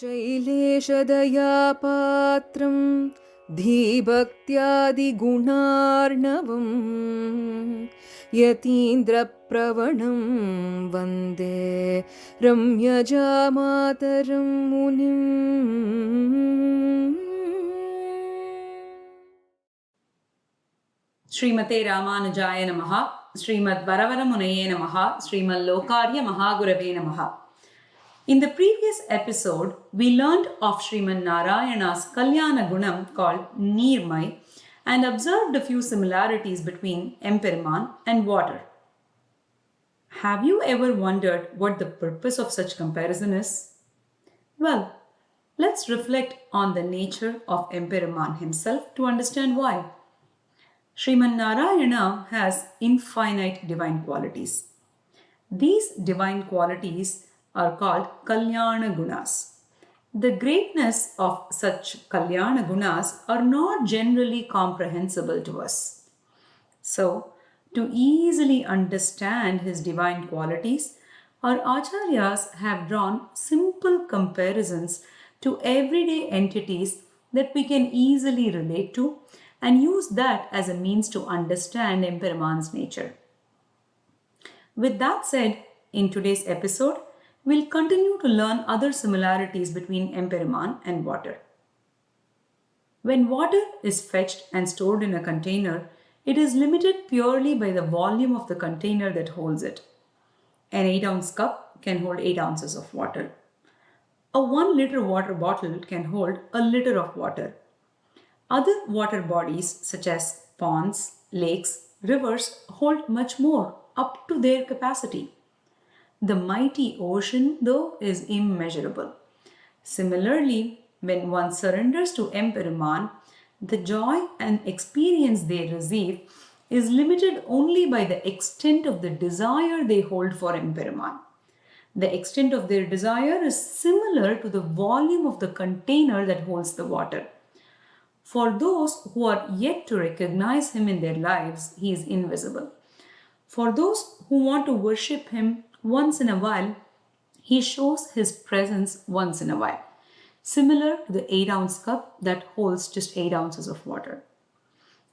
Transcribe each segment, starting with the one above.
शैलेशदयापात्रं धीभक्त्यादिगुणार्णवं यतीन्द्रप्रवणं वन्दे रम्यजामातरं मुनिम्. Srimathae Raamanujaya Namaha, Srimad.Varavaramunaye Namaha, Srimallokarya Mahagurave Namaha. In the previous episode, we learned of Shriman Narayana's Kalyana Gunam called Neermai and observed a few similarities between Emperuman and water. Have you ever wondered what the purpose of such comparison is? Well, let's reflect on the nature of Emperuman himself to understand why. Shriman Narayana has infinite divine qualities. These divine qualities are called Kalyana Gunas. The greatness of such Kalyana Gunas are not generally comprehensible to us. So, to easily understand his divine qualities, our Acharyas have drawn simple comparisons to everyday entities that we can easily relate to and use that as a means to understand Emperuman's nature. With that said, in today's episode, we'll continue to learn other similarities between Emperuman and water. When water is fetched and stored in a container, it is limited purely by the volume of the container that holds it. An 8-ounce cup can hold 8 ounces of water. A 1 liter water bottle can hold a liter of water. Other water bodies such as ponds, lakes, rivers hold much more, up to their capacity. The mighty ocean, though, is immeasurable. Similarly, when one surrenders to Emperuman, the joy and experience they receive is limited only by the extent of the desire they hold for Emperuman. The extent of their desire is similar to the volume of the container that holds the water. For those who are yet to recognize him in their lives, he is invisible. For those who want to worship him once in a while, he shows his presence once in a while, similar to the 8-ounce cup that holds just 8 ounces of water.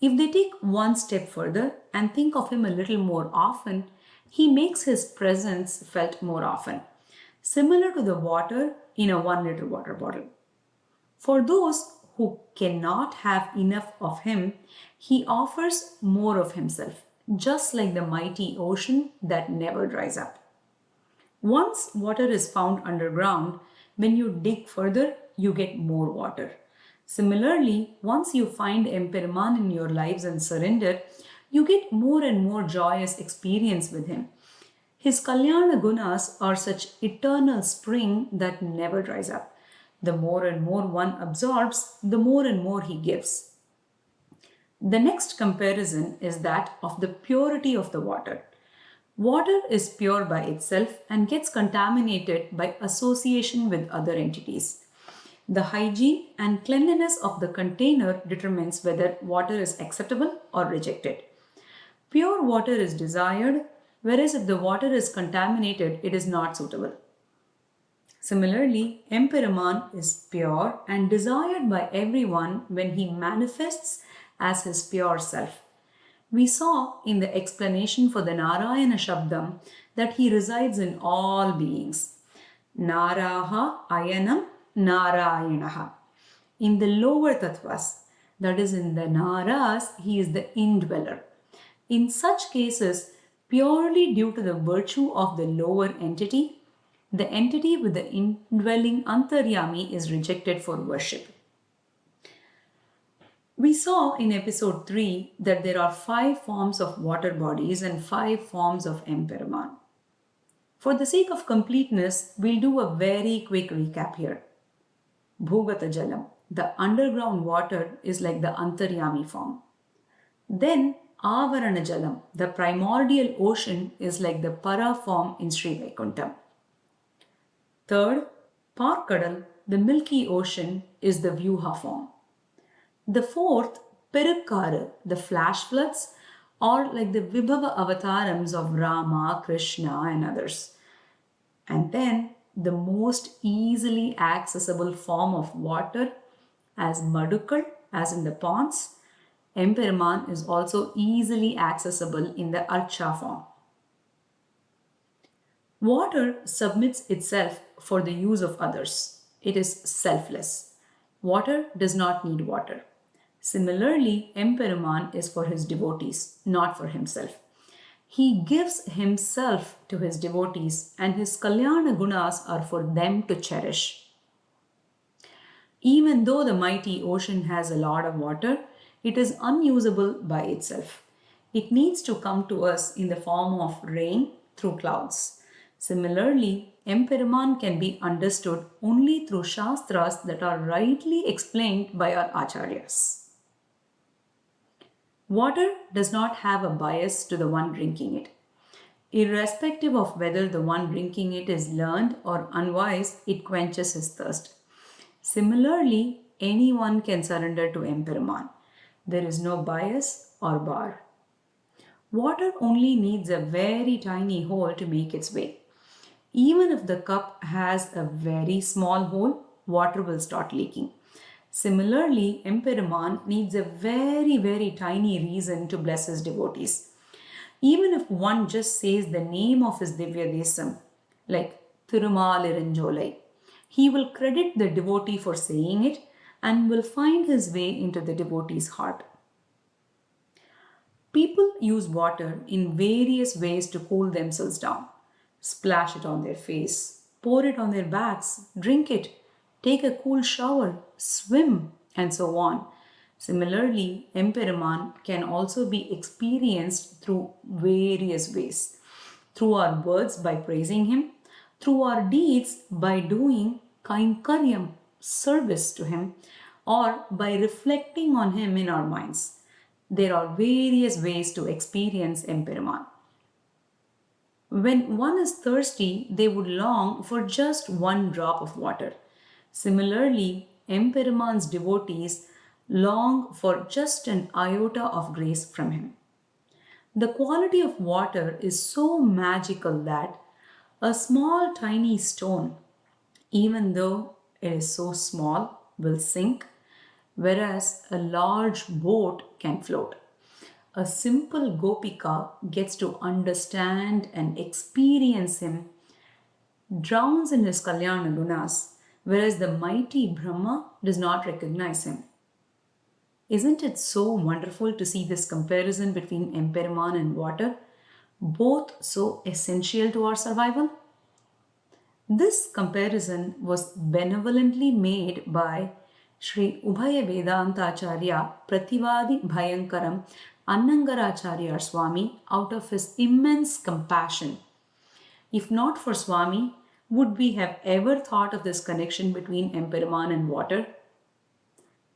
If they take one step further and think of him a little more often, he makes his presence felt more often, similar to the water in a 1 liter water bottle. For those who cannot have enough of him, he offers more of himself, just like the mighty ocean that never dries up. Once water is found underground, when you dig further, you get more water. Similarly, once you find Emperuman in your lives and surrender, you get more and more joyous experience with him. His Kalyana Gunas are such eternal spring that never dries up. The more and more one absorbs, the more and more he gives. The next comparison is that of the purity of the water. Water is pure by itself and gets contaminated by association with other entities. The hygiene and cleanliness of the container determines whether water is acceptable or rejected. Pure water is desired, whereas if the water is contaminated, it is not suitable. Similarly, Emperuman is pure and desired by everyone when he manifests as his pure self. We saw in the explanation for the Narayana Shabdham that he resides in all beings. Naraha ayanam Narayanaha. In the lower tattvas, that is in the Naras, he is the indweller. In such cases, purely due to the virtue of the lower entity, the entity with the indwelling Antaryami is rejected for worship. We saw in episode 3 that there are 5 forms of water bodies and 5 forms of Emperuman. For the sake of completeness, we'll do a very quick recap here. Bhugata Jalam, the underground water, is like the Antaryami form. Then Avarana Jalam, the primordial ocean, is like the Para form in Sri Vaikuntham. Third, Parkadal, the milky ocean, is the Vyuha form. The fourth, Perukkara, the flash floods, or like the Vibhava avatarams of Rama, Krishna and others. And then the most easily accessible form of water as Madukal, as in the ponds, Emperuman is also easily accessible in the Archa form. Water submits itself for the use of others. It is selfless. Water does not need water. Similarly, Emperuman is for his devotees, not for himself. He gives himself to his devotees, and his Kalyana Gunas are for them to cherish. Even though the mighty ocean has a lot of water, it is unusable by itself. It needs to come to us in the form of rain through clouds. Similarly, Emperuman can be understood only through Shastras that are rightly explained by our Acharyas. Water does not have a bias to the one drinking it. Irrespective of whether the one drinking it is learned or unwise, it quenches his thirst. Similarly, anyone can surrender to Emperuman. There is no bias or bar. Water only needs a very tiny hole to make its way. Even if the cup has a very small hole, water will start leaking. Similarly, Emperuman needs a very, very tiny reason to bless his devotees. Even if one just says the name of his Divya Desam, like Thirumaalirinjolai, he will credit the devotee for saying it and will find his way into the devotee's heart. People use water in various ways to cool themselves down. Splash it on their face, pour it on their backs, drink it, take a cool shower, swim, and so on. Similarly, Emperuman can also be experienced through various ways. Through our words by praising him, through our deeds by doing kainkaryam, service to him, or by reflecting on him in our minds. There are various ways to experience Emperuman. When one is thirsty, they would long for just one drop of water. Similarly, Emperuman's devotees long for just an iota of grace from him. The quality of water is so magical that a small tiny stone, even though it is so small, will sink, whereas a large boat can float. A simple gopika gets to understand and experience him, drowns in his Kalyana Gunas, whereas the mighty Brahma does not recognize him. Isn't it so wonderful to see this comparison between Emperuman and water, both so essential to our survival? This comparison was benevolently made by Shri Ubhaya Vedanta Acharya Prathivadi Bayangaram Annagarachariyar Swami out of his immense compassion. If not for Swami, would we have ever thought of this connection between Emperuman and water?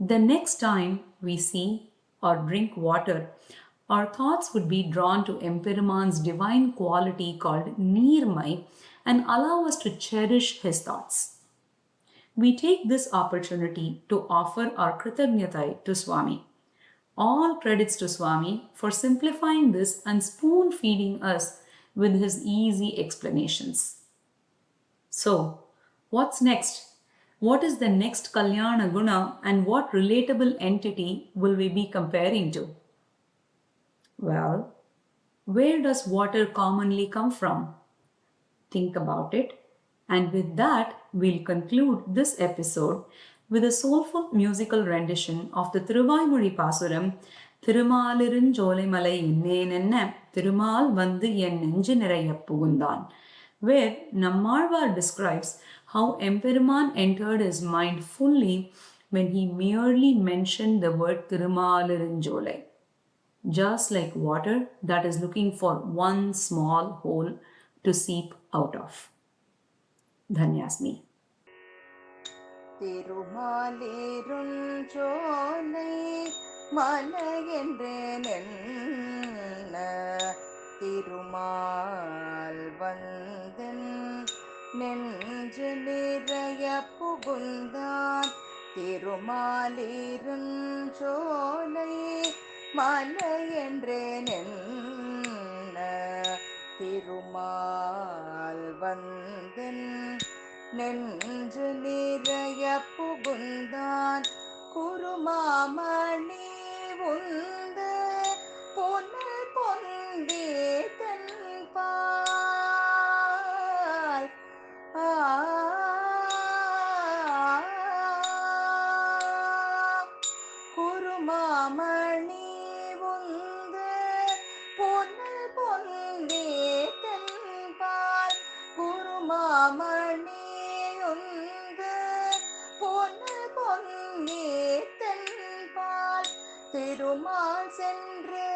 The next time we see or drink water, our thoughts would be drawn to Emperuman's divine quality called Neermai and allow us to cherish his thoughts. We take this opportunity to offer our Kritagnatai to Swami. All credits to Swami for simplifying this and spoon feeding us with his easy explanations. So, what's next? What is the next Kalyana Guna and what relatable entity will we be comparing to? Well, where does water commonly come from? Think about it. And with that, we'll conclude this episode with a soulful musical rendition of the Thiruvaimozhi Pasuram Thirumaalirinjolai Innenenna Thirumal Vandu En Nenju Niraiya Pugundan, where Nammalvar describes how Emperuman entered his mind fully when he merely mentioned the word Thirumaalirinjolai. Just like water that is looking for one small hole to seep out of. Dhanyasmi. Thirumalirunjolai மலையென்றேனென்ன Thirumal வந்தன் நெஞ்சு நிறைய புகுந்தான் திருமாலிருஞ்சோலை மலையென்றேனென்ன திருமால் வந்தன் நெஞ்சு நிறைய புகுந்தான் குருமாமணி உந்து பொன்னல் பொந்தி தென்பால் குருமாமணி உந்து பொன்னல் பொந்தி தென்பால் குருமாமணி உந்து பொன்னல் பொந்தி தென்பால் திருமால் சென்று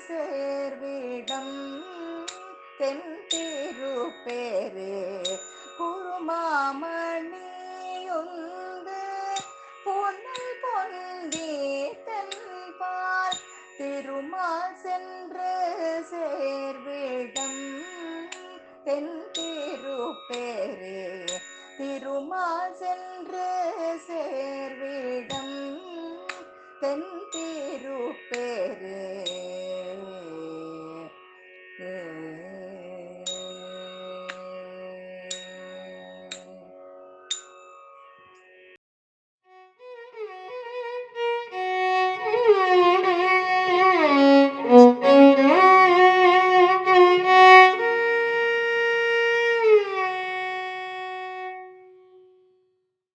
சேர்விடம் தென் திருப்பேரே குருமாமணி உந்து பொன்னல் பொந்தி தென்பால் திருமால் சென்று சேர்விடம் தென் திருப்பேரே திருமால் சென்று சேர்விடம் தென் திருப்பேரே